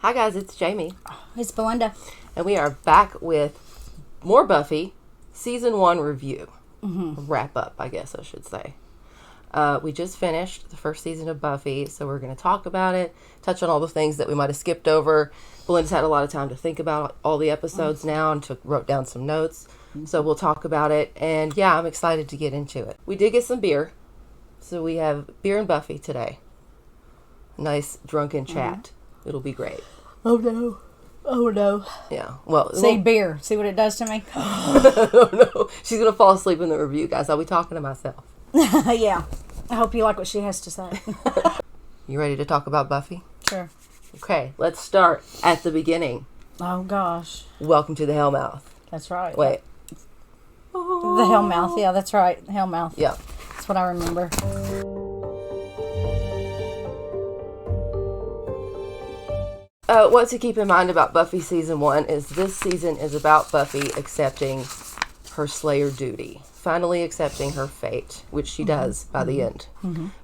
Hi guys, it's Jamie. It's Belinda. And we are back with more Buffy, Season 1 review. Wrap up, I guess I should say. We just finished the first season of Buffy, so we're going to talk about it, touch on all the things that we might have skipped over. Belinda's had a lot of time to think about all the episodes now and wrote down some notes. So we'll talk about it. And yeah, I'm excited to get into it. We did get some beer. So we have beer and Buffy today. Nice drunken chat. It'll be great. Oh no. Oh no. Yeah. Well, See beer. See what it does to me? Oh no. She's going to fall asleep in the review, guys. I'll be talking to myself. Yeah. I hope you like what she has to say. You ready to talk about Buffy? Sure. Okay, let's start at the beginning. Oh gosh. Welcome to the Hellmouth. That's right. Wait. The Hellmouth. Yeah, that's right. The Hellmouth. Yeah. That's what I remember. What to keep in mind about Buffy Season 1 is this season is about Buffy accepting her Slayer duty. Finally accepting her fate, which she does by the end.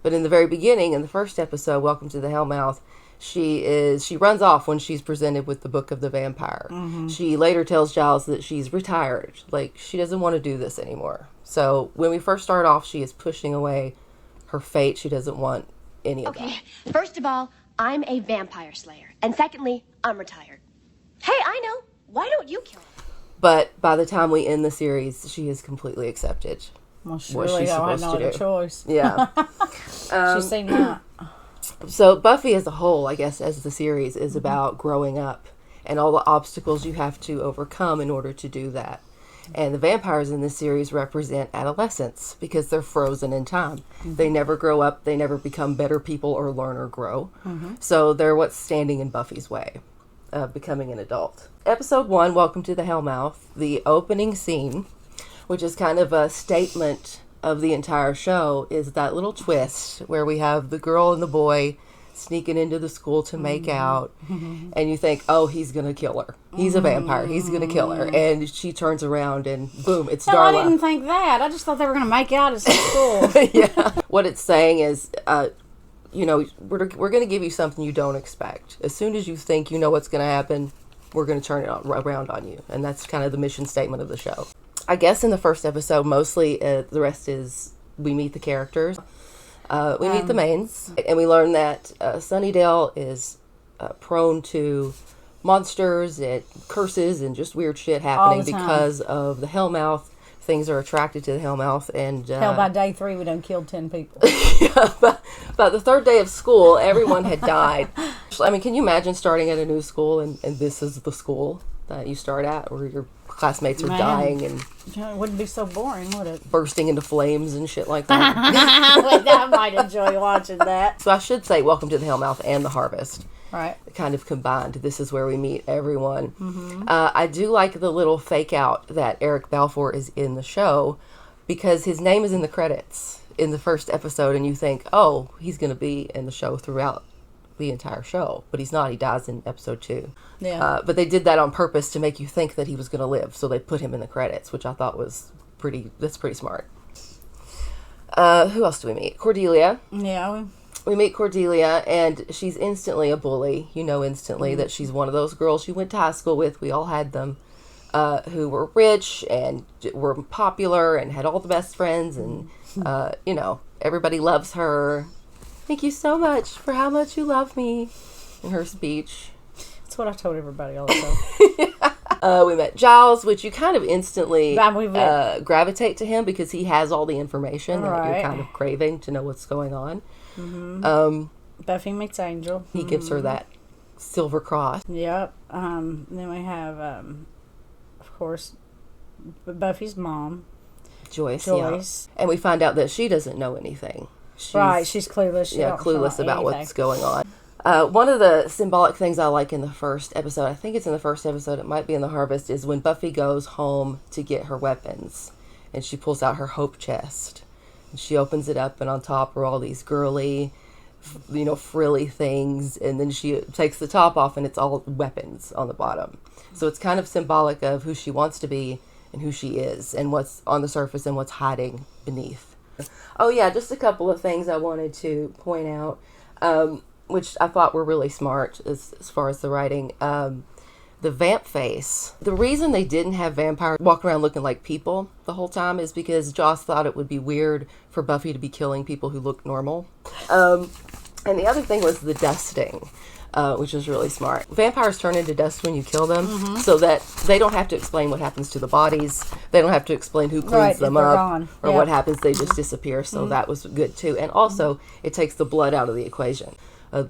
But in the very beginning, in the first episode, Welcome to the Hellmouth, she runs off when she's presented with the Book of the Vampire. She later tells Giles that she's retired. Like, she doesn't want to do this anymore. So when we first start off, she is pushing away her fate. She doesn't want any of that. Okay, first of all, I'm a vampire slayer. And secondly, I'm retired. Hey, I know. Why don't you kill him? But by the time we end the series, she is completely accepted. Well, what surely she's I have supposed no to other do. choice. Yeah. She's seen that. So Buffy as a whole, I guess, as the series, is about growing up and all the obstacles you have to overcome in order to do that. And the vampires in this series represent adolescence because they're frozen in time. They never grow up. They never become better people or learn or grow. So they're what's standing in Buffy's way of becoming an adult. Episode 1, Welcome to the Hellmouth, the opening scene, which is kind of a statement of the entire show, is that little twist where we have the girl and the boy sneaking into the school to make out, and you think, oh, he's gonna kill her. He's a vampire. He's gonna kill her. And she turns around and boom, it's No, Darla. I didn't think that. I just thought they were going to make out at some school. Yeah. What it's saying is, we're going to give you something you don't expect. As soon as you think you know what's going to happen, we're going to turn it around on you. And that's kind of the mission statement of the show. I guess in the first episode, mostly the rest is we meet the characters. We meet the mains. And we learn that Sunnydale is prone to monsters and curses and just weird shit happening because of the Hellmouth. Things are attracted to the Hellmouth, and Hell, by day 3, we done killed 10 people. yeah, but the third day of school, everyone had died. I mean, can you imagine starting at a new school and this is the school that you start at, where your classmates are dying and It wouldn't be so boring, would it? bursting into flames and shit like that? I might enjoy watching that. So I should say, Welcome to the Hellmouth and the Harvest. Right. Kind of combined. This is where we meet everyone. I do like the little fake out that Eric Balfour is in the show because his name is in the credits in the first episode, and you think, oh, he's going to be in the show throughout the entire show, but he's not. He dies in episode 2. Yeah. But they did that on purpose to make you think that he was going to live, so they put him in the credits, which I thought was pretty smart. Who else do we meet? Cordelia. Yeah. We meet Cordelia, and she's instantly a bully. You know instantly that she's one of those girls you went to high school with. We all had them, who were rich and were popular and had all the best friends, and, everybody loves her. Thank you so much for how much you love me, in her speech. That's what I told everybody all the time. We met Giles, which you kind of instantly We met. gravitate to him because he has all the information that you're Right. kind of craving to know what's going on. Buffy meets Angel. He gives her that silver cross. Yep. Then we have, of course, Buffy's mom. Joyce. Joyce. Yeah. And we find out that she doesn't know anything. She's clueless. She don't clueless know about anything. what's going on. One of the symbolic things I like in the first episode, I think it's in the first episode, it might be in the Harvest, is when Buffy goes home to get her weapons. And she pulls out her hope chest. And she opens it up, and on top are all these girly, frilly things. And then she takes the top off, and it's all weapons on the bottom. So it's kind of symbolic of who she wants to be and who she is, and what's on the surface and what's hiding beneath. Oh yeah, just a couple of things I wanted to point out. which I thought were really smart as far as the writing. The vamp face. The reason they didn't have vampires walk around looking like people the whole time is because Joss thought it would be weird for Buffy to be killing people who look normal. And the other thing was the dusting, which is really smart. Vampires turn into dust when you kill them, so that they don't have to explain what happens to the bodies. They don't have to explain who cleans them up or what happens. They just disappear, so that was good too. And also, it takes the blood out of the equation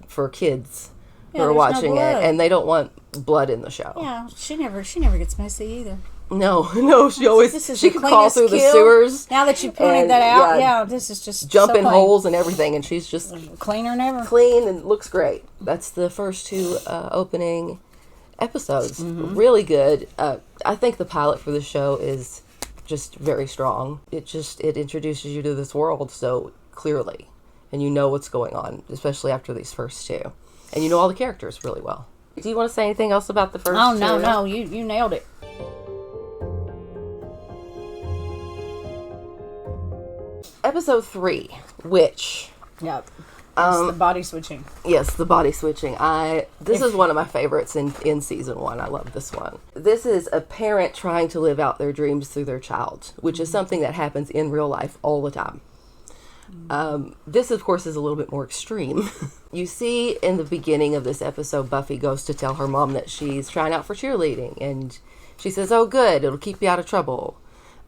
for kids who are watching it, and they don't want blood in the show. Yeah, she never gets messy either. No, she always she can crawl through the sewers. Now that you pointed that out, this is just jump in so holes and everything, and she's just cleaner than ever. Clean and looks great. That's the first 2 opening episodes. Really good. I think the pilot for the show is just very strong. It introduces you to this world so clearly, and you know what's going on, especially after these first 2. And you know all the characters really well. Do you want to say anything else about the first 2? Oh, no. You nailed it. Episode 3, Witch. Yep. It's the body switching. Yes, the body switching. This is one of my favorites in season 1. I love this one. This is a parent trying to live out their dreams through their child, which is something that happens in real life all the time. This, of course, is a little bit more extreme. You see in the beginning of this episode, Buffy goes to tell her mom that she's trying out for cheerleading, and she says, "Oh, good, it'll keep you out of trouble."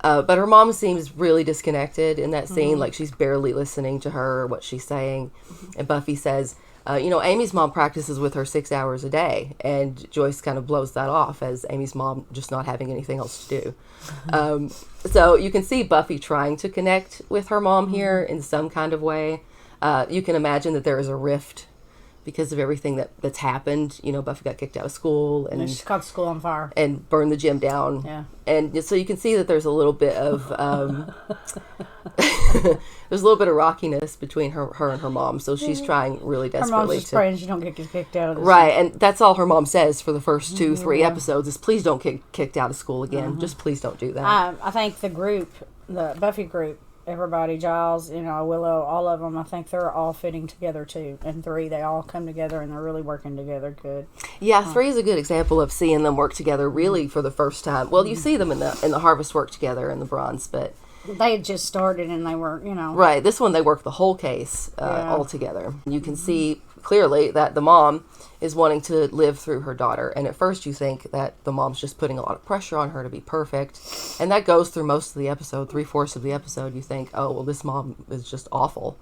But her mom seems really disconnected in that scene, like she's barely listening to her or what she's saying. And Buffy says, Amy's mom practices with her 6 hours a day. And Joyce kind of blows that off as Amy's mom just not having anything else to do. So you can see Buffy trying to connect with her mom here in some kind of way. You can imagine that there is a rift because of everything that's happened. Buffy got kicked out of school. And she caught the school on fire. And burned the gym down. Yeah. And so you can see that there's a little bit of there's a little bit of rockiness between her and her mom. So she's trying really desperately her mom's just praying she don't get kicked out of the right, and that's all her mom says for the first 2-3 episodes is please don't get kicked out of school again. Just please don't do that. I think the Buffy group, everybody, Giles, Willow, all of them, I think they're all fitting together too. And 3, they all come together and they're really working together good. Yeah, 3 is a good example of seeing them work together really for the first time. Well, you see them in the Harvest work together in the Bronze, but they had just started and they were, Right, this one they work the whole case all together. You can see clearly that the mom is wanting to live through her daughter, and at first you think that the mom's just putting a lot of pressure on her to be perfect, and that goes through most of the episode. 3/4 of the episode you think, oh well, this mom is just awful,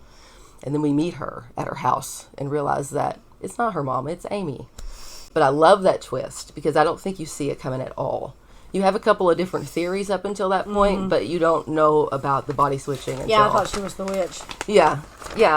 and then we meet her at her house and realize that it's not her mom, it's Amy. But I love that twist because I don't think you see it coming at all. You have a couple of different theories up until that point, but you don't know about the body switching until... Yeah, I thought she was the witch. Yeah,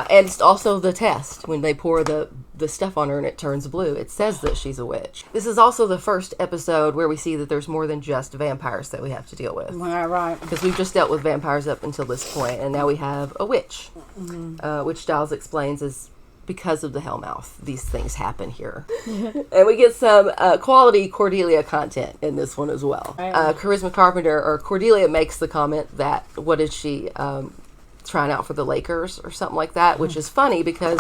and it's also the test. When they pour the stuff on her and it turns blue, it says that she's a witch. This is also the first episode where we see that there's more than just vampires that we have to deal with. Right. Because we've just dealt with vampires up until this point, and now we have a witch, which Giles explains is... because of the Hellmouth, these things happen here. And we get some quality Cordelia content in this one as well. Charisma Carpenter, or Cordelia, makes the comment that, what is she, trying out for the Lakers or something like that, which is funny because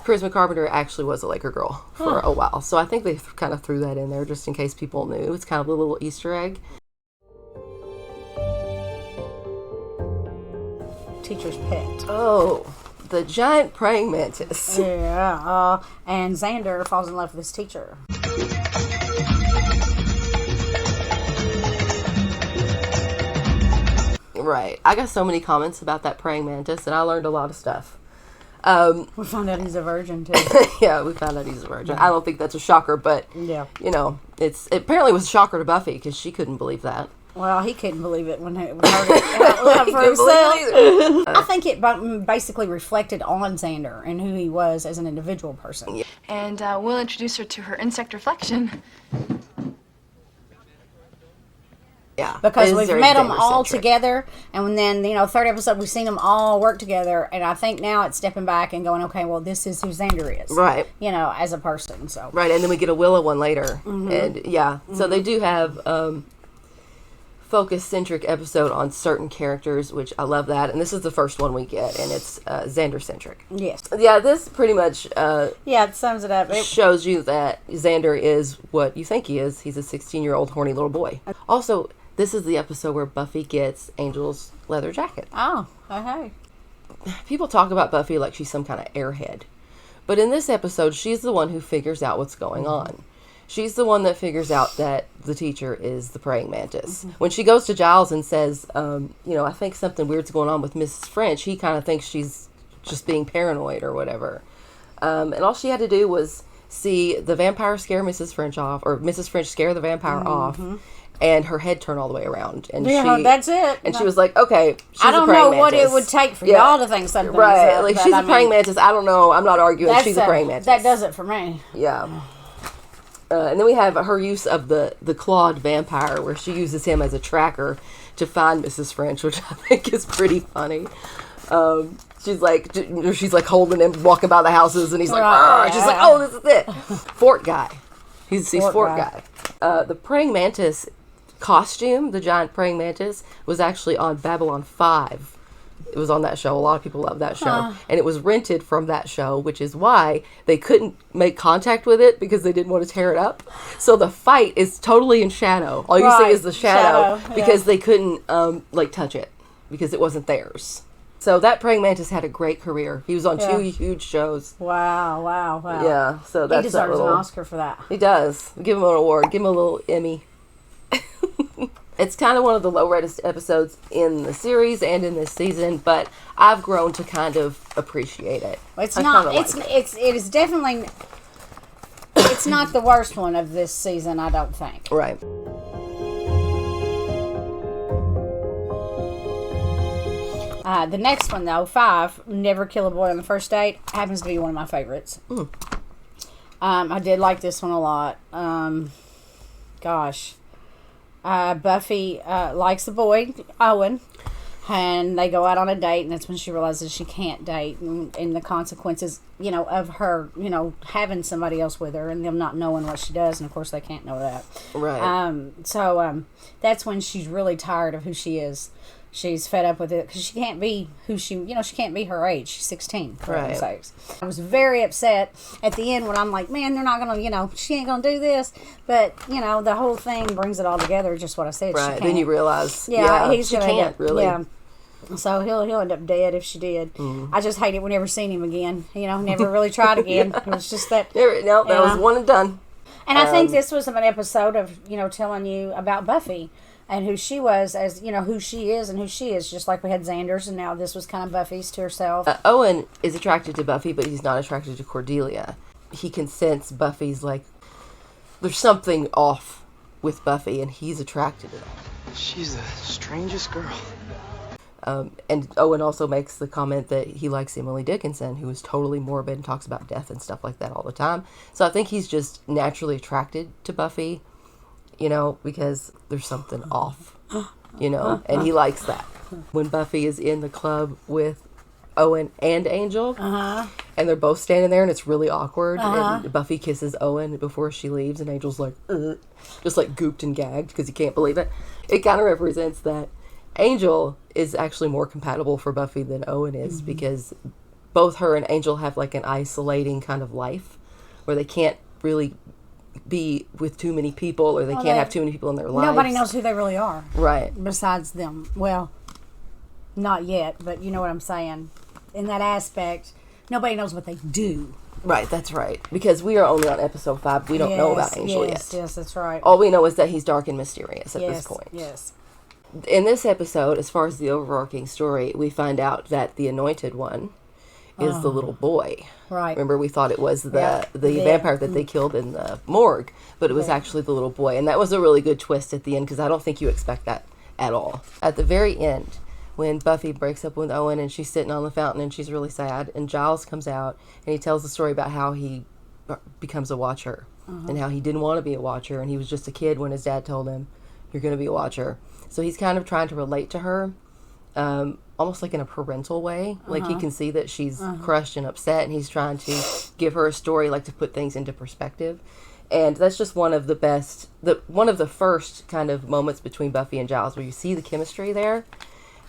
Charisma Carpenter actually was a Laker girl for a while. So I think they kind of threw that in there just in case people knew. It's kind of a little Easter egg. Teacher's pet. Oh, the giant praying mantis. Yeah, and Xander falls in love with his teacher. Right. I got so many comments about that praying mantis, and I learned a lot of stuff. We found out he's a virgin, too. Yeah, we found out he's a virgin. I don't think that's a shocker, but, yeah, it apparently was a shocker to Buffy, because she couldn't believe that. Well, he couldn't believe it when he heard it out loud for himself. I think it basically reflected on Xander and who he was as an individual person. Yeah. And we'll introduce her to her insect reflection. Yeah. Because we've met them all together, and then, third episode, we've seen them all work together, and I think now it's stepping back and going, okay, well, this is who Xander is. Right. As a person, so. Right, and then we get a Willow one later. And, yeah, so they do have... focus-centric episode on certain characters, which I love that. And this is the first one we get, and it's Xander-centric. Yes. Yeah, this pretty much it sums it up. It shows you that Xander is what you think he is. He's a 16-year-old horny little boy. Also, this is the episode where Buffy gets Angel's leather jacket. Oh, okay. People talk about Buffy like she's some kind of airhead. But in this episode, she's the one who figures out what's going on. She's the one that figures out that the teacher is the praying mantis. When she goes to Giles and says, I think something weird's going on with Mrs. French, he kind of thinks she's just being paranoid or whatever. And all she had to do was see the vampire scare Mrs. French off, or Mrs. French scare the vampire off, and her head turn all the way around. And that's it. And she was like, okay, she's I don't a praying know mantis. what it would take for y'all to think something. Right, like she's a praying mantis. I don't know. I'm not arguing. She's a praying mantis. That does it for me. Yeah. And then we have her use of the clawed vampire, where she uses him as a tracker to find Mrs. French, which I think is pretty funny. She's like holding him, walking by the houses, and he's like, "Arr!" She's like, "Oh, this is it." Fort guy. He's Fort guy. The praying mantis costume, the giant praying mantis, was actually on Babylon 5. It was on that show. A lot of people love that show. And it was rented from that show, which is why they couldn't make contact with it because they didn't want to tear it up. So the fight is totally in shadow. All you see is the shadow because they couldn't touch it because it wasn't theirs. So that praying mantis had a great career. He was on 2 huge shows. Wow. Yeah, so that's he deserves an Oscar for that. He does. Give him an award. Give him a little Emmy. It's kind of one of the low-rated episodes in the series and in this season, but I've grown to kind of appreciate it. It's not. It is definitely. It's not the worst one of this season, I don't think. Right. The next one, though, 5, Never Kill a Boy on the First Date, happens to be one of my favorites. I did like this one a lot. Buffy likes the boy, Owen, and they go out on a date, and that's when she realizes she can't date, and the consequences, of her, having somebody else with her, and them not knowing what she does, and of course they can't know that. Right. So that's when she's really tired of who she is. She's fed up with it because she can't be who she can't be her age. She's 16, for heaven's sakes. I was very upset at the end when I'm like, man, they're not going to, she ain't going to do this. But, the whole thing brings it all together, just what I said. Right, she then you realize, she can't really. Yeah. So he'll end up dead if she did. I just hate it. We never seen him again. Never really tried again. It was just that. That was one and done. And I think this was an episode of, telling you about Buffy. And who she was, as who she is and who she is, just like we had Xander's, and now this was kind of Buffy's to herself. Owen is attracted to Buffy, but he's not attracted to Cordelia. He can sense Buffy's there's something off with Buffy, and he's attracted to that. She's the strangest girl. And Owen also makes the comment that he likes Emily Dickinson, who is totally morbid and talks about death and stuff like that all the time. So I think he's just naturally attracted to Buffy. Because there's something off, and he likes that. When Buffy is in the club with Owen and Angel, and they're both standing there, and it's really awkward, and Buffy kisses Owen before she leaves, and Angel's like, just gooped and gagged because he can't believe it. It kind of represents that Angel is actually more compatible for Buffy than Owen is, because both her and Angel have an isolating kind of life where they can't really be with too many people, or they can't have too many people in their lives. Nobody knows who they really are. Right. Besides them. Well, not yet, but you know what I'm saying. In that aspect, nobody knows what they do. Right, that's right. Because we are only on episode 5. We don't know about Angel yet. Yes, that's right. All we know is that he's dark and mysterious at this point. Yes. In this episode, as far as the overarching story, we find out that the Anointed One is the little boy. Right. Remember, we thought it was the vampire that they killed in the morgue, but it was actually the little boy. And that was a really good twist at the end, because I don't think you expect that at all. At the very end, when Buffy breaks up with Owen and she's sitting on the fountain and she's really sad, and Giles comes out and he tells the story about how he becomes a watcher and how he didn't want to be a watcher, and he was just a kid when his dad told him, you're going to be a watcher. So he's kind of trying to relate to her. almost like in a parental way. Like he can see that she's crushed and upset, and he's trying to give her a story, like to put things into perspective. And that's just one of the best, one of the first kind of moments between Buffy and Giles where you see the chemistry there,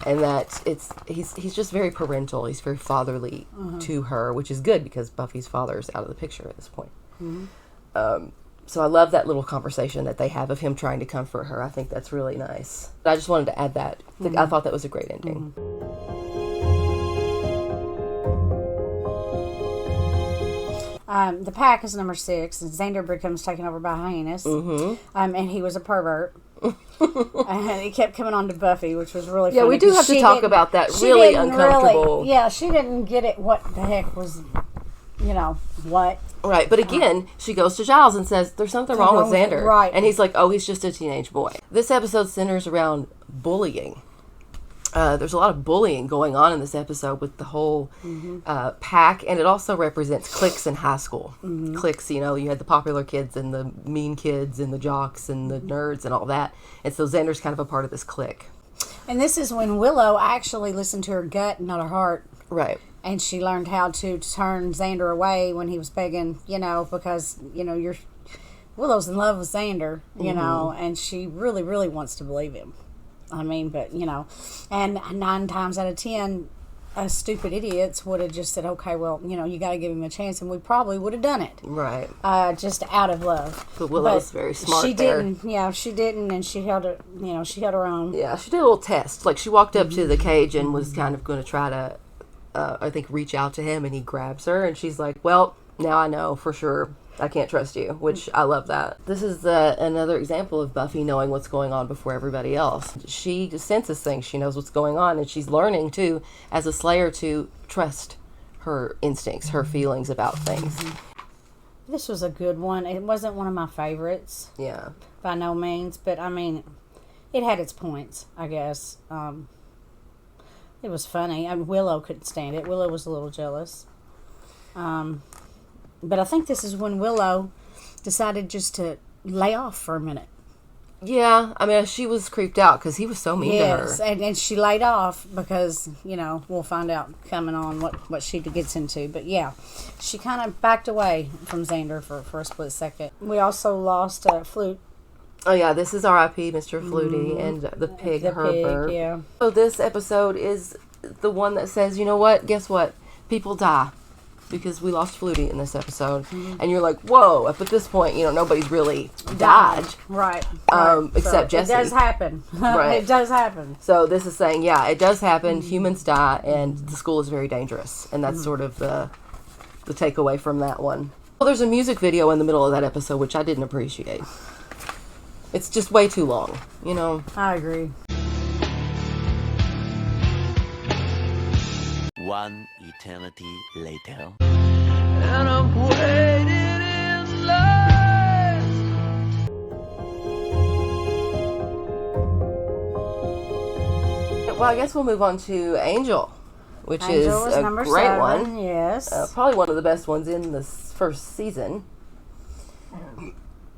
and that he's just very parental. He's very fatherly to her, which is good because Buffy's father is out of the picture at this point. So I love that little conversation that they have of him trying to comfort her. I think that's really nice. I just wanted to add that. I thought that was a great ending. The pack is number 6, and Xander becomes taken over by hyenas. And he was a pervert. And he kept coming on to Buffy, which was really funny. Yeah, we do have to talk about that really uncomfortable. She didn't get it, what the heck was, what. Right, but again, she goes to Giles and says, there's something wrong with Xander. Right. And he's like, oh, he's just a teenage boy. This episode centers around bullying. There's a lot of bullying going on in this episode with the whole pack, and it also represents cliques in high school. Cliques, you had the popular kids and the mean kids and the jocks and the nerds and all that. And so Xander's kind of a part of this clique. And this is when Willow actually listened to her gut and not her heart. Right. And she learned how to turn Xander away when he was begging, because, Willow's in love with Xander, and she really, really wants to believe him. I mean, but, and 9 times out of 10, stupid idiots would have just said, okay, well, you got to give him a chance, and we probably would have done it. Right. Just out of love. But Willow's very smart she there. didn't, she didn't, and she held it, she held her own. Yeah, she did a little test. Like, she walked up to the cage and was kind of going to try to, I think, reach out to him, and he grabs her, and she's like, well, now I know for sure I can't trust you, which I love that. This is another example of Buffy knowing what's going on before everybody else. She just senses things. She knows what's going on, and she's learning, too, as a Slayer, to trust her instincts, her feelings about things. This was a good one. It wasn't one of my favorites. Yeah. By no means, but, I mean, it had its points, I guess. It was funny. I mean, Willow couldn't stand it. Willow was a little jealous. But I think this is when Willow decided just to lay off for a minute. Yeah, I mean, she was creeped out because he was so mean to her. Yes, and she laid off because, we'll find out coming on what she gets into. But yeah, she kind of backed away from Xander for a split second. We also lost Flute. Oh yeah, this is R.I.P. Mr. Flutie and the pig Herbert. Yeah. So this episode is the one that says, you know what? Guess what? People die. Because we lost Flutie in this episode. And you're like, whoa. Up at this point, nobody's really died. Right. Except Jesse. It does happen. Right. It does happen. So this is saying, yeah, it does happen. Humans die, and the school is very dangerous. And that's sort of the takeaway from that one. Well, there's a music video in the middle of that episode, which I didn't appreciate. It's just way too long, I agree. One eternity later. And I'm waiting in line. Well, I guess we'll move on to Angel, which Angel is a number great 7, one. Yes. Probably one of the best ones in this first season.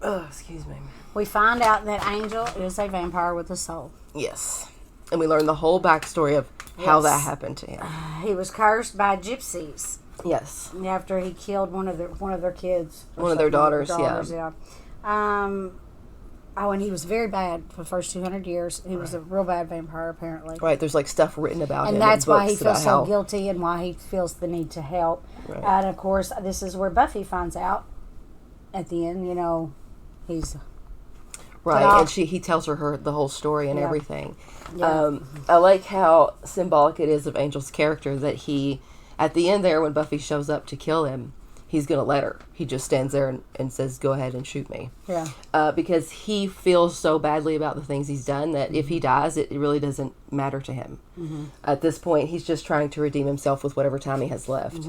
Oh, excuse me. We find out that Angel is a vampire with a soul. Yes. And we learn the whole backstory of how that happened to him. He was cursed by gypsies. Yes. After he killed one of their kids. One of their daughters, yeah. And he was very bad for the first 200 years. He was a real bad vampire, apparently. Right, there's stuff written about him. And that's why he feels feels so guilty and why he feels the need to help. Right. And, of course, this is where Buffy finds out at the end, he's... Right, and he tells her the whole story and everything. Yeah. I like how symbolic it is of Angel's character that he, at the end there, when Buffy shows up to kill him, he's going to let her. He just stands there and says, go ahead and shoot me. Yeah. Because he feels so badly about the things he's done that if he dies, it really doesn't matter to him. At this point, he's just trying to redeem himself with whatever time he has left.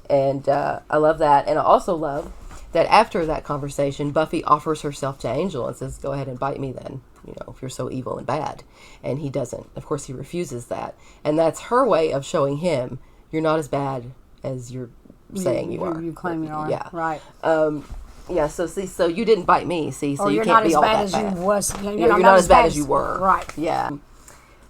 And I love that. And I also love that after that conversation, Buffy offers herself to Angel and says, go ahead and bite me then, if you're so evil and bad. And he doesn't. Of course, he refuses that. And that's her way of showing him, you're not as bad as you're saying you are. You claim you are. Yeah. Right. Yeah, so you didn't bite me, see, so you you're can't not be as all bad that as bad. you was. You're You're not as bad as you were. Right. Yeah.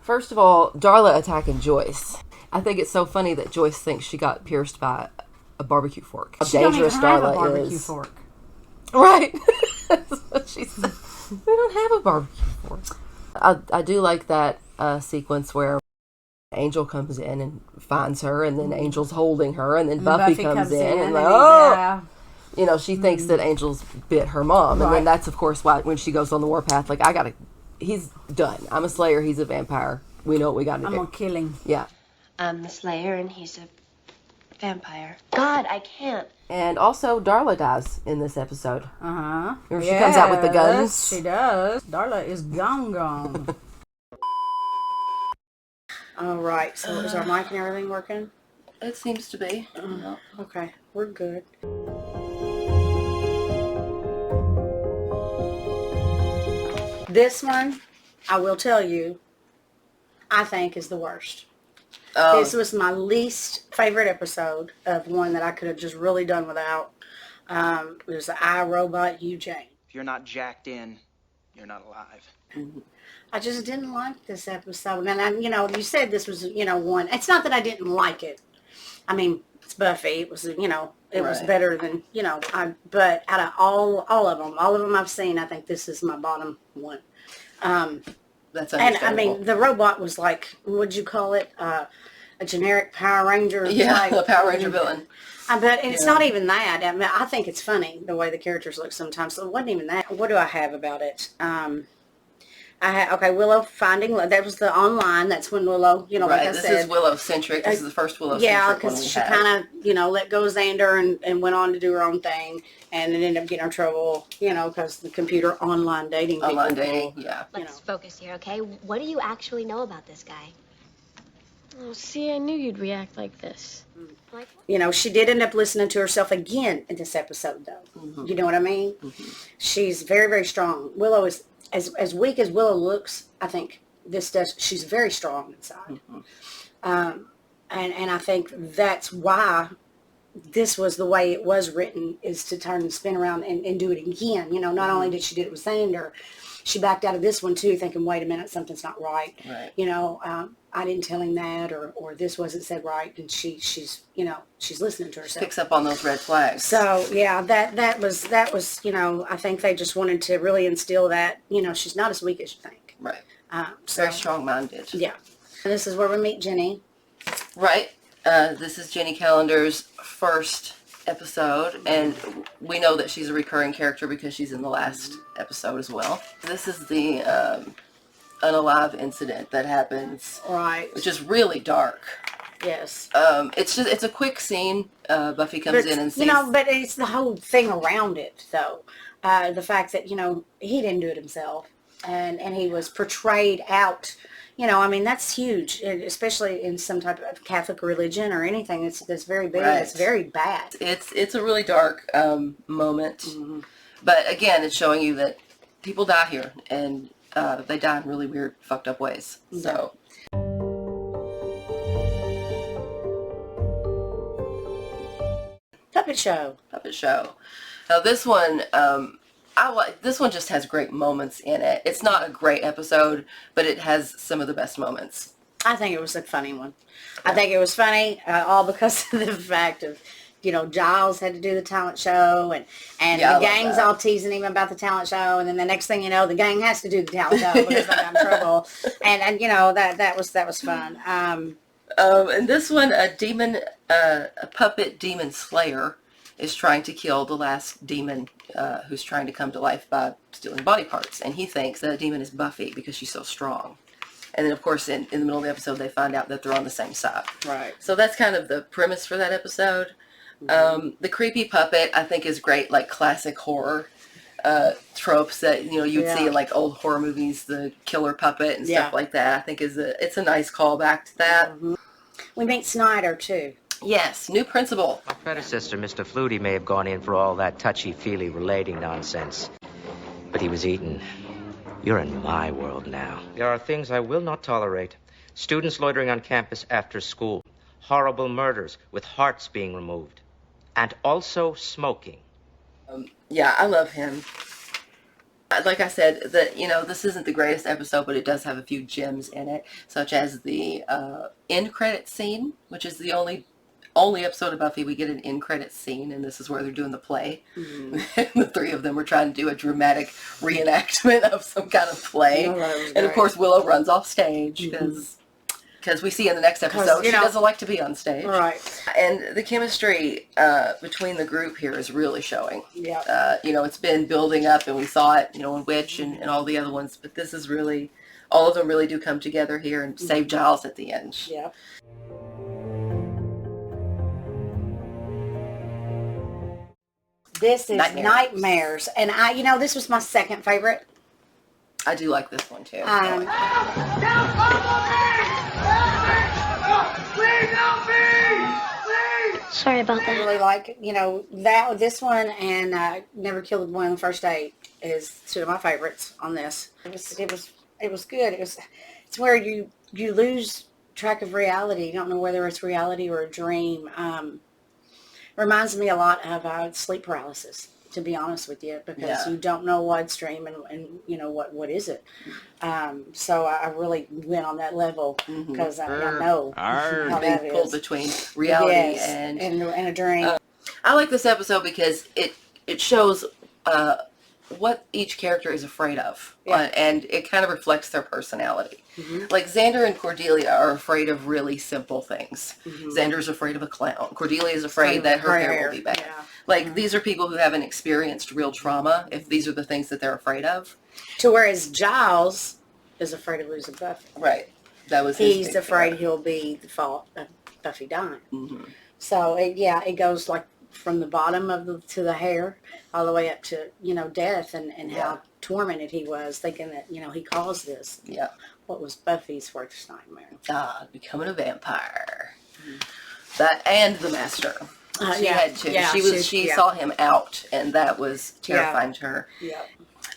First of all, Darla attacking Joyce. I think it's so funny that Joyce thinks she got pierced by a barbecue fork. How dangerous don't even have Darla a barbecue is. fork. Right. That's what she said. We don't have a barbecue fork. I do like that sequence where Angel comes in and finds her, and then Angel's holding her, and then Buffy comes in and like, oh! You know, she thinks that Angel's bit her mom. And then that's, of course, why when she goes on the warpath, like, he's done. I'm a Slayer, he's a vampire. We know what we got to do. I'm going to kill him. Yeah. I'm the Slayer, and he's a vampire. God, I can't. And also, Darla dies in this episode. Uh-huh. Remember, she comes out with the guns? She does. Darla is gone. All right, so is our mic and everything working? It seems to be. Okay, we're good. This one, I will tell you, I think is the worst. This was my least favorite episode of one that I could have just really done without. It was the iRobot Eugene. If you're not jacked in, you're not alive. I just didn't like this episode. And, you said this was, one. It's not that I didn't like it. I mean, it's Buffy. It was, it was better than, but out of all of them I've seen, I think this is my bottom one. That's and, understandable. the robot was like, what'd you call it? A generic Power Ranger. Yeah, a Power Ranger villain. But it's not even that. I mean, I think it's funny the way the characters look sometimes. So it wasn't even that. What do I have about it? Willow finding love. That was the online. That's when Willow, like I said. This is Willow-centric. This is the first Willow-centric Yeah, one because we she had. kind of, let go of Xander and went on to do her own thing. And it ended up getting her trouble, because the computer online dating. Online dating, yeah. Let's focus here, okay? What do you actually know about this guy? Oh, see, I knew you'd react like this. She did end up listening to herself again in this episode, though. Mm-hmm. You know what I mean? Mm-hmm. She's very, very strong. Willow is, as weak as Willow looks, I think she's very strong inside. Mm-hmm. And I think that's why this was the way it was written, is to turn and spin around and do it again. Not only did she do it with Xander, she backed out of this one too, thinking, wait a minute, something's not right. Right. I didn't tell him that, or this wasn't said right, and she's listening to herself. Picks up on those red flags. So yeah, that was I think they just wanted to really instill that she's not as weak as you think. Right. Very strong-minded. Yeah. And this is where we meet Jenny. Right. This is Jenny Calendar's first episode, and we know that she's a recurring character because she's in the last episode as well. This is the unalive incident that happens, right, which is really dark. Yes. It's a quick scene. Buffy comes in and sees, but it's the whole thing around it, though. The fact that he didn't do it himself, and he was portrayed out. That's huge, especially in some type of Catholic religion or anything. That's very big. Right. It's very bad. It's a really dark moment. Mm-hmm. But again, it's showing you that people die here, and they die in really weird, fucked up ways. Yeah. So. Puppet show. Now this one, this one just has great moments in it. It's not a great episode, but it has some of the best moments. I think it was a funny one. Yeah. I think it was funny all because of the fact of, Giles had to do the talent show, and the gang's all teasing him about the talent show, and then the next thing you know, the gang has to do the talent show because they got in trouble, and that was fun. And this one, a puppet demon slayer is trying to kill the last demon who's trying to come to life by stealing body parts. And he thinks that demon is Buffy because she's so strong. And then, of course, in the middle of the episode, they find out that they're on the same side. Right. So that's kind of the premise for that episode. Mm-hmm. The creepy puppet, I think, is great, like classic horror tropes that, you'd see in like old horror movies, the killer puppet and stuff like that. I think it's a nice callback to that. Mm-hmm. We meet Snyder, too. Yes, new principal. My predecessor, Mr. Flutie, may have gone in for all that touchy-feely relating nonsense, but he was eaten. You're in my world now. There are things I will not tolerate. Students loitering on campus after school. Horrible murders with hearts being removed. And also smoking. Yeah, I love him. like I said, that this isn't the greatest episode, but it does have a few gems in it, such as the end credit scene, which is the only episode of Buffy we get an end credit scene, and this is where they're doing the play. Mm-hmm. The three of them were trying to do a dramatic reenactment of some kind of play, and of course Willow runs off stage because we see in the next episode she doesn't like to be on stage. Right. And the chemistry between the group here is really showing. Yeah. It's been building up, and we saw it, in Witch and all the other ones, but this is really, all of them really do come together here and save Giles at the end. Yeah. This is Nightmares. And this was my second favorite. I do like this one too. Sorry about that. I really like, this one and Never Killed a Boy on the First Date is two of my favorites on this. It was good. It's where you lose track of reality. You don't know whether it's reality or a dream. Reminds me a lot of sleep paralysis, to be honest with you, because you don't know what's dream and what is it. So I really went on that level because I know how being that pulled is. between reality and a dream. I like this episode because it shows what each character is afraid of, and it kind of reflects their personality. Like Xander and Cordelia are afraid of really simple things. Xander's afraid of a clown. Cordelia is afraid that her hair will be bad. These are people who haven't experienced real trauma, if these are the things that they're afraid of. To whereas Giles is afraid of losing Buffy. Right. That was He's afraid he'll be the fault of Buffy dying. So it goes like from the bottom to the hair all the way up to death and how tormented he was, thinking that he caused this. What was Buffy's worst nightmare? Becoming a vampire. That and the Master. She had to. She saw him out, and that was terrifying to her.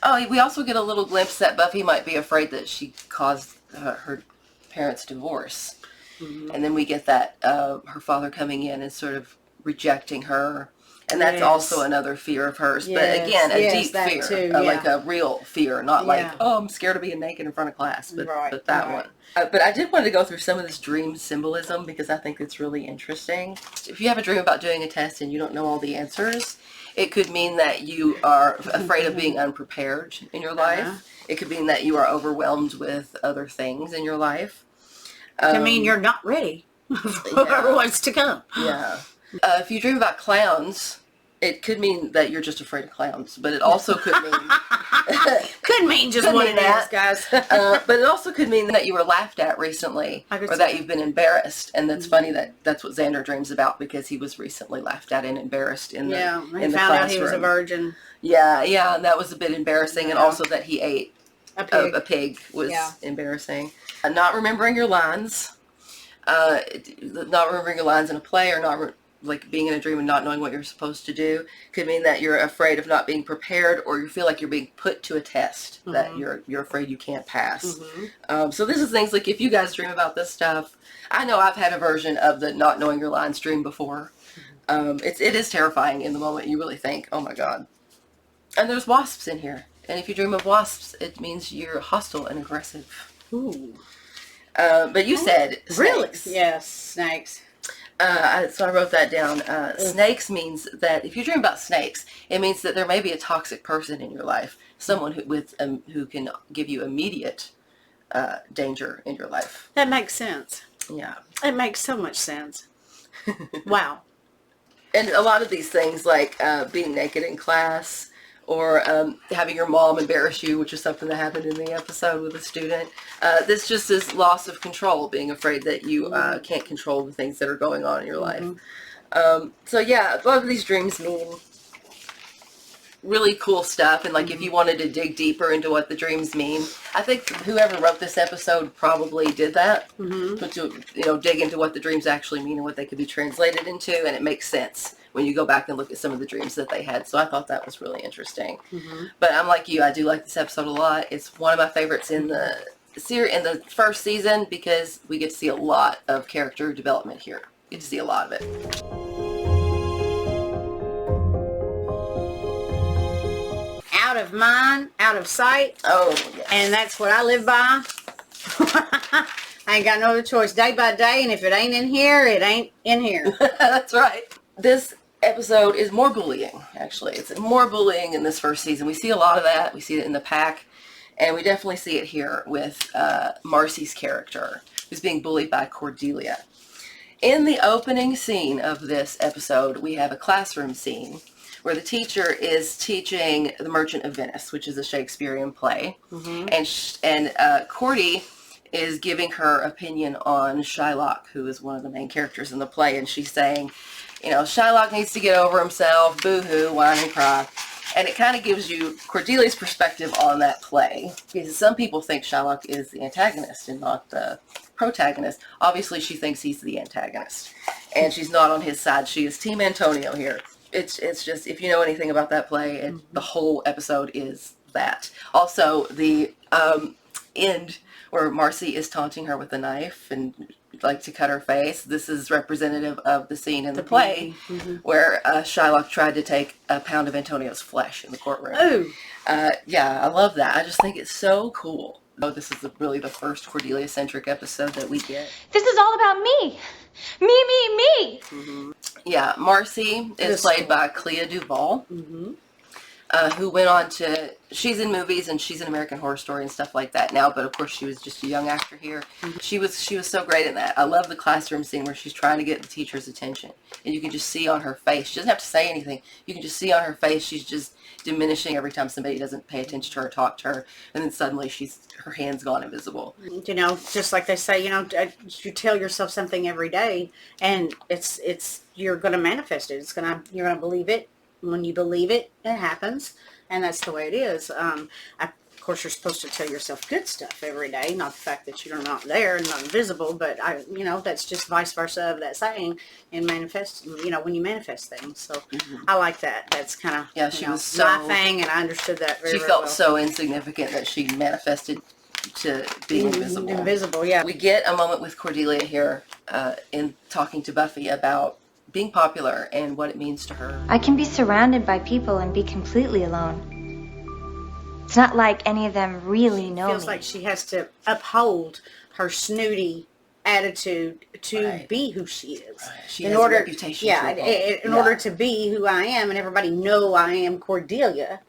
Oh, we also get a little glimpse that Buffy might be afraid that she caused her parents' divorce, and then we get that her father coming in and sort of rejecting her. And that's also another fear of hers. But again, a deep fear. Too, like a real fear. Not like, I'm scared of being naked in front of class. But, that one. But I did want to go through some of this dream symbolism because I think it's really interesting. If you have a dream about doing a test and you don't know all the answers, it could mean that you are afraid of being unprepared in your life. It could mean that you are overwhelmed with other things in your life. It could mean you're not ready for what's to come. Yeah. If you dream about clowns, it could mean that you're just afraid of clowns, but it also could mean just what it is, guys. But it also could mean that you were laughed at recently, or that you've been embarrassed, and that's funny that's what Xander dreams about because he was recently laughed at and embarrassed in the classroom. He found out he was a virgin. Yeah, and that was a bit embarrassing, and also that he ate a pig was embarrassing. Not remembering your lines, in a play, or like being in a dream and not knowing what you're supposed to do could mean that you're afraid of not being prepared, or you feel like you're being put to a test that you're afraid you can't pass. So this is things like, if you guys dream about this stuff, I know I've had a version of the not knowing your lines dream before. It is terrifying in the moment. You really think, oh my God. And there's wasps in here. And if you dream of wasps, it means you're hostile and aggressive. Ooh. But you said snakes. Really? Yes, snakes. So I wrote that down. Snakes means that if you dream about snakes, it means that there may be a toxic person in your life, someone who can give you immediate danger in your life. That makes sense. Yeah, it makes so much sense. Wow. And a lot of these things, like being naked in class, or having your mom embarrass you, which is something that happened in the episode with a student. This just is loss of control, being afraid that you can't control the things that are going on in your life. So yeah, a lot of these dreams mean really cool stuff, and like if you wanted to dig deeper into what the dreams mean, I think whoever wrote this episode probably did that, to dig into what the dreams actually mean and what they could be translated into, and it makes sense when you go back and look at some of the dreams that they had. So I thought that was really interesting. But I'm like you, I do like this episode a lot. It's one of my favorites in the series, in the first season, because we get to see a lot of character development here. Get to see a lot of it. Out of mind, out of sight. Oh, yes. And that's what I live by. I ain't got no other choice. Day by day, and if it ain't in here, it ain't in here. That's right. This episode is more bullying, actually. It's more bullying in this first season. We see a lot of that. We see it in the pack. And we definitely see it here with Marcy's character, who's being bullied by Cordelia. In the opening scene of this episode, we have a classroom scene where the teacher is teaching The Merchant of Venice, which is a Shakespearean play. And Cordy is giving her opinion on Shylock, who is one of the main characters in the play, and she's saying, you know, Shylock needs to get over himself, boo-hoo, whine and cry. And it kind of gives you Cordelia's perspective on that play, because some people think Shylock is the antagonist and not the protagonist. Obviously, she thinks he's the antagonist, and she's not on his side. She is Team Antonio here. It's just, if you know anything about that play, the whole episode is that. Also, the end where Marcy is taunting her with a knife and like to cut her face. This is representative of the scene in the play where Shylock tried to take a pound of Antonio's flesh in the courtroom. Ooh. Yeah, I love that. I just think it's so cool. Oh, this is really the first Cordelia-centric episode that we get. This is all about me. Me. Yeah, Marcy is played by Clea Duvall. Who went on to, she's in movies and she's in American Horror Story and stuff like that now, but of course she was just a young actor here. She was so great in that. I love the classroom scene where she's trying to get the teacher's attention, and you can just see on her face, she doesn't have to say anything, you can just see on her face she's just diminishing every time somebody doesn't pay attention to her or talk to her, and then suddenly her hand's gone invisible. You know, just like they say, you know, you tell yourself something every day, and it's you're going to manifest it. You're going to believe it. When you believe it, it happens, and that's the way it is. Of course, you're supposed to tell yourself good stuff every day, not the fact that you're not there and not invisible, but you know, that's just vice versa of that saying, and manifest, you know, when you manifest things. So I like that. That's kind of she was was my thing, and I understood that very, she very felt well. so insignificant that she manifested to being invisible. Invisible, yeah. We get a moment with Cordelia here in talking to Buffy about being popular and what it means to her. I can be surrounded by people and be completely alone. It's not like any of them really know me. Feels like she has to uphold her snooty attitude to be who she is. She has a reputation. Yeah, in order to be who I am and everybody know I am Cordelia,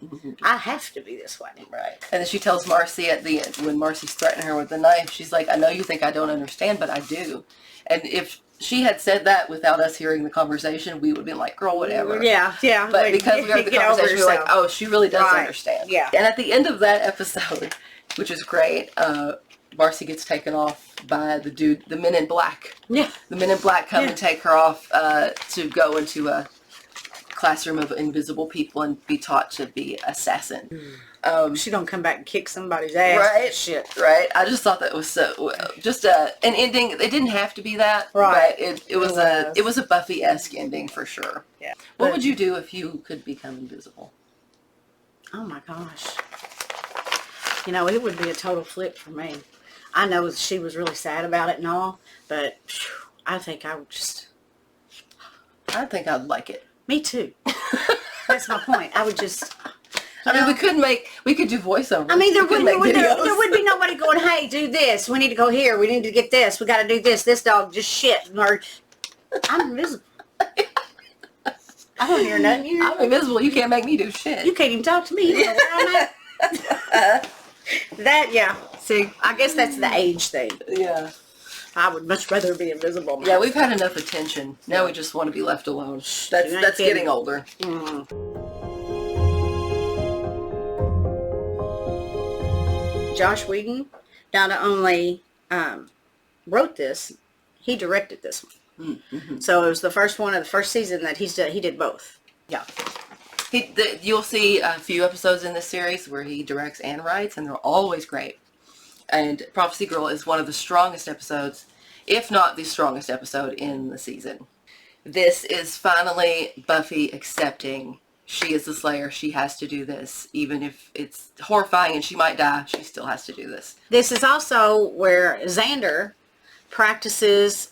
I have to be this way. Right. And then she tells Marcy at the end, when Marcy's threatening her with the knife, she's like, I know you think I don't understand, but I do. And if she had said that without us hearing the conversation, we would have been like, girl, whatever. Yeah. But because we heard the conversation, we were like, oh, she really does understand. Yeah. And at the end of that episode, which is great, Marcy gets taken off by the men in black. Yeah. The men in black come and take her off to go into a classroom of invisible people and be taught to be assassin. She don't come back and kick somebody's ass. Right. Shit. Right. I just thought that was so just an ending. It didn't have to be that. Right. But it was a Buffy-esque ending for sure. Yeah. What would you do if you could become invisible? Oh my gosh. You know, it would be a total flip for me. I know she was really sad about it and all, but I think I would just. I think I'd like it. Me too. That's my point. I would just. I mean, we could do voiceovers. I mean, there would be nobody going, hey, do this. We need to go here. We need to get this. We got to do this. This dog just shit. Or, I'm invisible. I don't hear nothing. I'm invisible. You can't make me do shit. You can't even talk to me. You know where I'm at. That, yeah. See, I guess that's the age thing. Yeah. I would much rather be invisible. Yeah, we've had enough attention. Now we just want to be left alone. That's getting older. Josh Whedon not only wrote this, he directed this one. So it was the first one of the first season that he did both. Yeah. You'll see a few episodes in this series where he directs and writes, and they're always great. And Prophecy Girl is one of the strongest episodes, if not the strongest episode in the season. This is finally Buffy accepting she is the Slayer. She has to do this. Even if it's horrifying and she might die, she still has to do this. This is also where Xander practices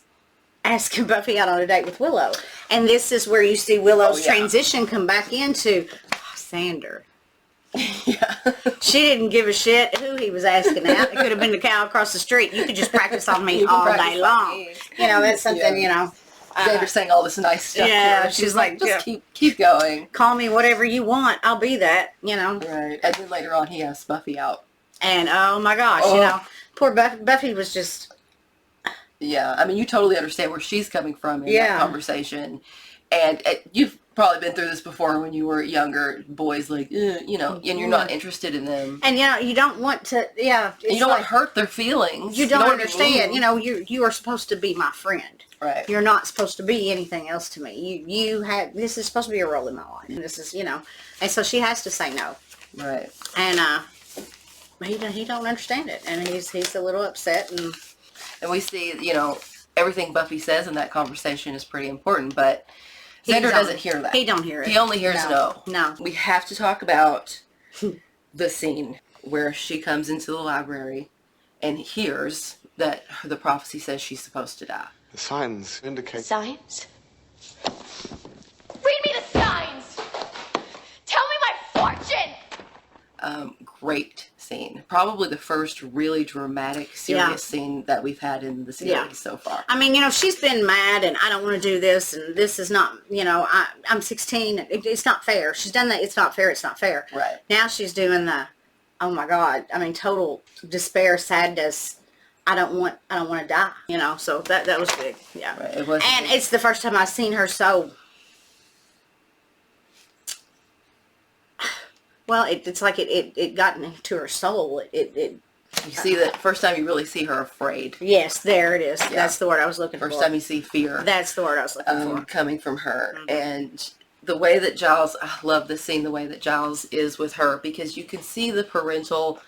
asking Buffy out on a date with Willow. And this is where you see Willow's transition come back into Xander. She didn't give a shit who he was asking out. It could have been the cow across the street. You could just practice on me all day long. You know, that's something, you know. Xander's saying all this nice stuff. Yeah, to her. She's like, just keep going. Call me whatever you want. I'll be that, you know. Right. And then later on, he has Buffy out. And, oh my gosh, you know, poor Buffy was just... Yeah, I mean, you totally understand where she's coming from in that conversation. And you've probably been through this before when you were younger. Boys, like, you know, and you're not interested in them. And, you know, you don't want to, you don't want to hurt their feelings. You don't understand. You know, you are supposed to be my friend. Right. You're not supposed to be anything else to me. This is supposed to be a role in my life. And this is, you know, and so she has to say no. Right. And he don't understand it, and he's a little upset, and we see, you know, everything Buffy says in that conversation is pretty important, but Xander doesn't hear that. He don't hear it. He only hears no. No. We have to talk about the scene where she comes into the library and hears that the prophecy says she's supposed to die. The signs indicate... Signs? Read me the signs! Tell me my fortune! Great scene. Probably the first really dramatic, serious scene that we've had in the series so far. I mean, you know, she's been mad, and I don't want to do this, and this is not, you know, I'm 16. It's not fair. She's done that. It's not fair. It's not fair. Right. Now she's doing the, oh my God. I mean, total despair, sadness. I don't want to die. You know. So that was big. Yeah. Right. It was. And it's the first time I've seen her so. Well, it's like it got into her soul. You see that first time you really see her afraid. Yes, there it is. Yeah. That's the word I was looking for. First time you see fear. That's the word I was looking for. Coming from her. Mm-hmm. And the way that Giles, I love this scene, the way that Giles is with her, because you can see the parental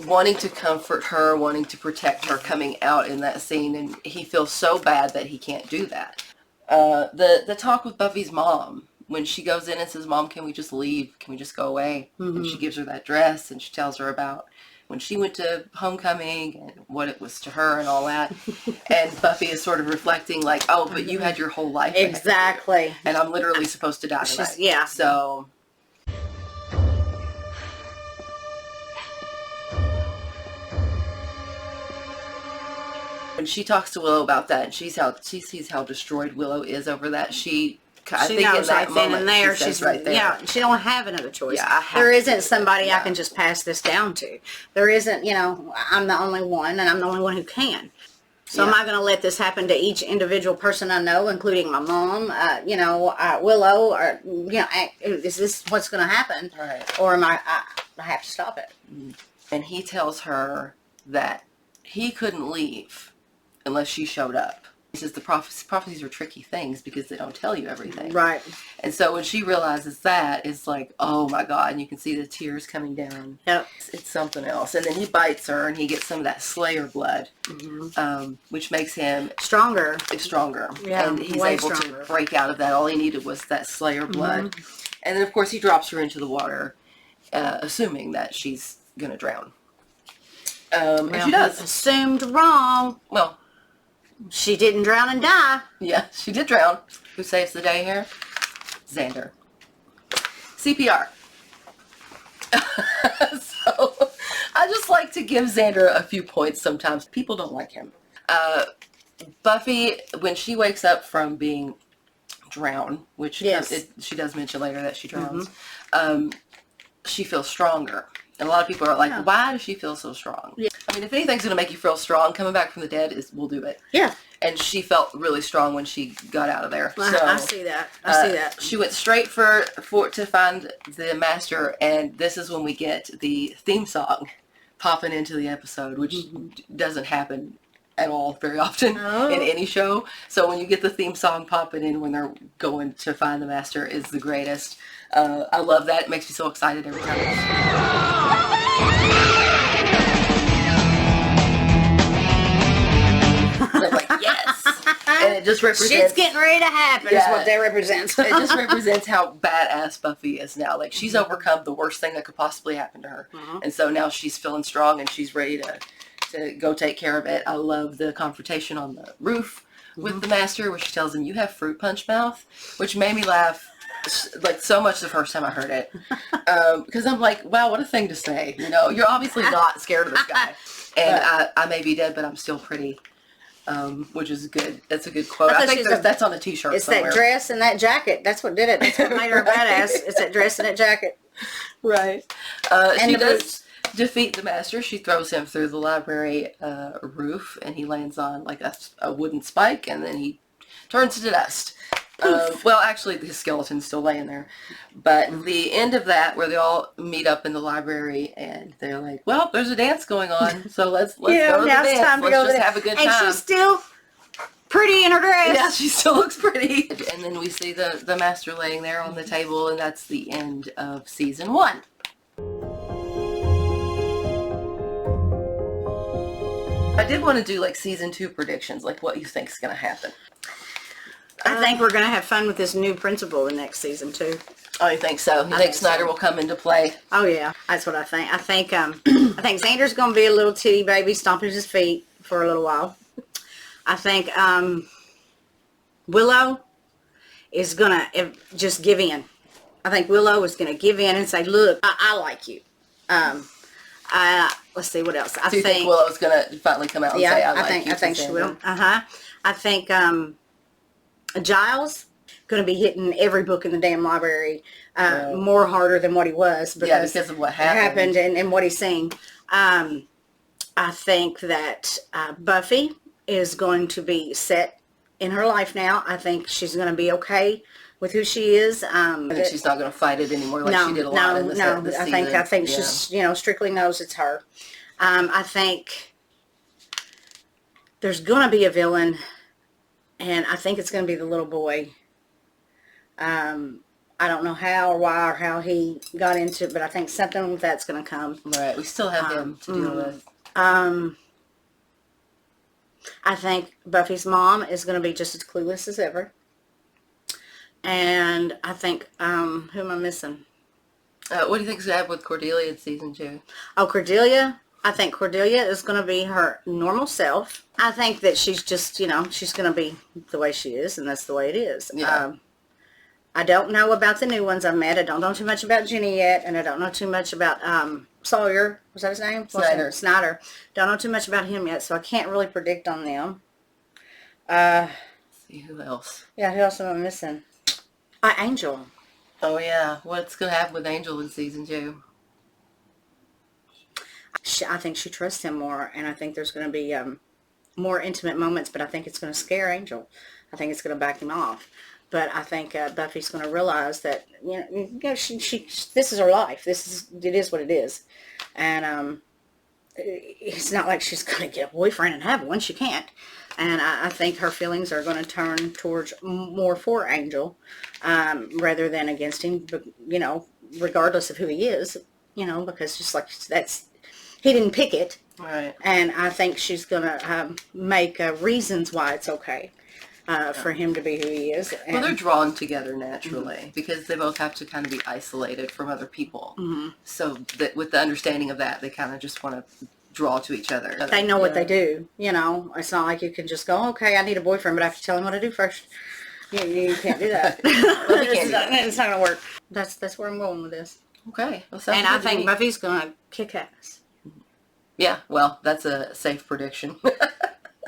wanting to comfort her, wanting to protect her coming out in that scene, and he feels so bad that he can't do that. The talk with Buffy's mom, when she goes in and says, Mom, can we just leave? Can we just go away? Mm-hmm. And she gives her that dress, and she tells her about when she went to homecoming and what it was to her and all that. And Buffy is sort of reflecting like, oh, but you had your whole life. Exactly. And I'm literally supposed to die tonight. Yeah. So... when she talks to Willow about that, and she sees how destroyed Willow is over that, I think knows in that right moment, then and there, she's right there. Yeah, she don't have another choice. Yeah, there isn't somebody I can just pass this down to. There isn't, you know, I'm the only one, and I'm the only one who can. So am I going to let this happen to each individual person I know, including my mom, you know, Willow, or, you know, is this what's going to happen? Right. Or am I have to stop it? And he tells her that he couldn't leave unless she showed up. He says the prophecies are tricky things because they don't tell you everything. Right. And so when she realizes that, it's like, oh my God, and you can see the tears coming down. Yep. It's something else. And then he bites her and he gets some of that Slayer blood, which makes him stronger. Yeah, and he's able to break out of that. All he needed was that Slayer blood. And then, of course, he drops her into the water, assuming that she's going to drown. And she does. Assumed wrong. Well, she didn't drown and die. Yeah, she did drown. Who saves the day here? Xander. CPR. So, I just like to give Xander a few points sometimes. People don't like him. Buffy, when she wakes up from being drowned, which she does mention later that she drowns, she feels stronger. And a lot of people are like, why does she feel so strong? Yeah. I mean, if anything's going to make you feel strong, coming back from the dead will do it. Yeah. And she felt really strong when she got out of there. I see that. I see that. She went straight to find the master, and this is when we get the theme song popping into the episode, which doesn't happen at all very often in any show. So when you get the theme song popping in when they're going to find the master is the greatest. I love that. It makes me so excited every time. I'm like, yes. And it just represents... Shit's getting ready to happen is what that represents. It just represents how badass Buffy is now. Like, she's overcome the worst thing that could possibly happen to her. And so now she's feeling strong and she's ready to go take care of it. I love the confrontation on the roof with the master where she tells him, you have fruit punch mouth, which made me laugh like so much the first time I heard it, because I'm like, wow, what a thing to say. You know, you're obviously not scared of this guy, and I may be dead, but I'm still pretty. Which is good. That's a good quote. I think that's on a T-shirt. It's somewhere. that dress and that jacket. That's what did it. That's what made her a badass. It's that dress and that jacket. Right. And she the does boots. defeat the master. She throws him through the library roof, and he lands on like a wooden spike, and then he turns to dust. Well, actually, his skeleton's still laying there. But the end of that, where they all meet up in the library, and they're like, "Well, there's a dance going on, so let's go to the dance. Time to let's go just there. have a good and time." she's still pretty in her dress. Yeah, she still looks pretty. And then we see the master laying there on the table, and that's the end of season 1. I did want to do like season 2 predictions, like what you think is going to happen. I think we're going to have fun with this new principal in next season too. Oh, you think so? You think Snyder will come into play? Oh yeah, that's what I think. I think I think Xander's going to be a little titty baby stomping his feet for a little while. I think Willow is going to just give in. I think Willow is going to give in and say, "Look, I like you." Let's see what else. I think Willow's going to finally come out and say, "I like you"? I think she will. I think Giles going to be hitting every book in the damn library more harder than what he was because of what happened and what he's seen. I think that Buffy is going to be set in her life now. I think she's going to be okay with who she is. I think she's not going to fight it anymore like she did a lot in this season. I think she's strictly knows it's her. I think there's going to be a villain. And I think it's going to be the little boy. I don't know how or why or how he got into it, but I think something with that's going to come. Right. We still have him to deal with. I think Buffy's mom is going to be just as clueless as ever. And I think, who am I missing? What do you think's going to happen with Cordelia in season 2? Oh, Cordelia. I think Cordelia is going to be her normal self. I think that she's just, she's going to be the way she is, and that's the way it is. Yeah. I don't know about the new ones I've met. I don't know too much about Jenny yet, and I don't know too much about Sawyer. Was that his name? Snyder. Don't know too much about him yet, so I can't really predict on them. Let's see, who else? Yeah, who else am I missing? Angel. Oh, yeah. What's going to happen with Angel in season 2? I think she trusts him more, and I think there's going to be more intimate moments, but I think it's going to scare Angel. I think it's going to back him off. But I think Buffy's going to realize that, she this is her life. It is what it is. And it's not like she's going to get a boyfriend and have one. She can't. And I think her feelings are going to turn towards more for Angel rather than against him, but, regardless of who he is, because just like he didn't pick it. Right. And I think she's going to make reasons why it's okay for him to be who he is. And, well, they're drawn together naturally because they both have to kind of be isolated from other people. Mm-hmm. So that with the understanding of that, they kind of just want to draw to each other. They know what they do. It's not like you can just go, okay, I need a boyfriend, but I have to tell him what to do first. You can't do that. It's not going to work. That's where I'm going with this. Okay. Well, and I think Buffy's going to kick ass. Yeah, well, that's a safe prediction.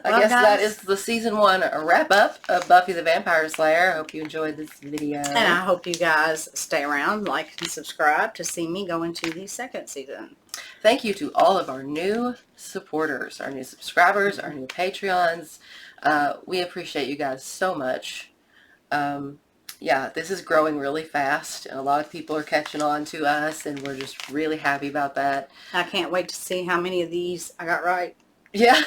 I guess that is the season 1 wrap-up of Buffy the Vampire Slayer. I hope you enjoyed this video. And I hope you guys stay around, like, and subscribe to see me go into the second season. Thank you to all of our new supporters, our new subscribers, our new Patreons. We appreciate you guys so much. Yeah, this is growing really fast, and a lot of people are catching on to us, and we're just really happy about that. I can't wait to see how many of these I got right. Yeah.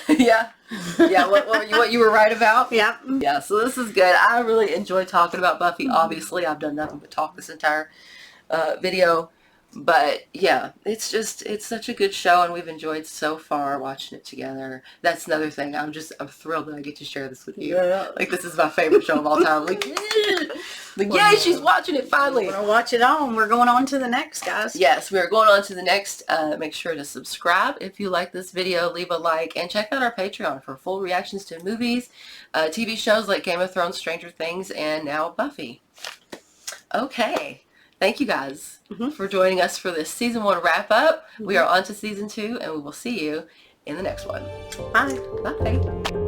What you were right about? Yeah. Yeah, so this is good. I really enjoy talking about Buffy. Obviously, I've done nothing but talk this entire video. But yeah, it's such a good show, and we've enjoyed so far watching it together. That's another thing. I'm thrilled that I get to share this with you. Yeah. Like, this is my favorite show of all time. Like, yay, she's watching it finally. We're going to watch it on. We're going on to the next, guys. Yes, we're going on to the next. Make sure to subscribe if you like this video. Leave a like, and check out our Patreon for full reactions to movies, TV shows like Game of Thrones, Stranger Things, and now Buffy. Okay. Thank you guys for joining us for this season 1 wrap up. We are on to season 2, and we will see you in the next one. Bye. Bye.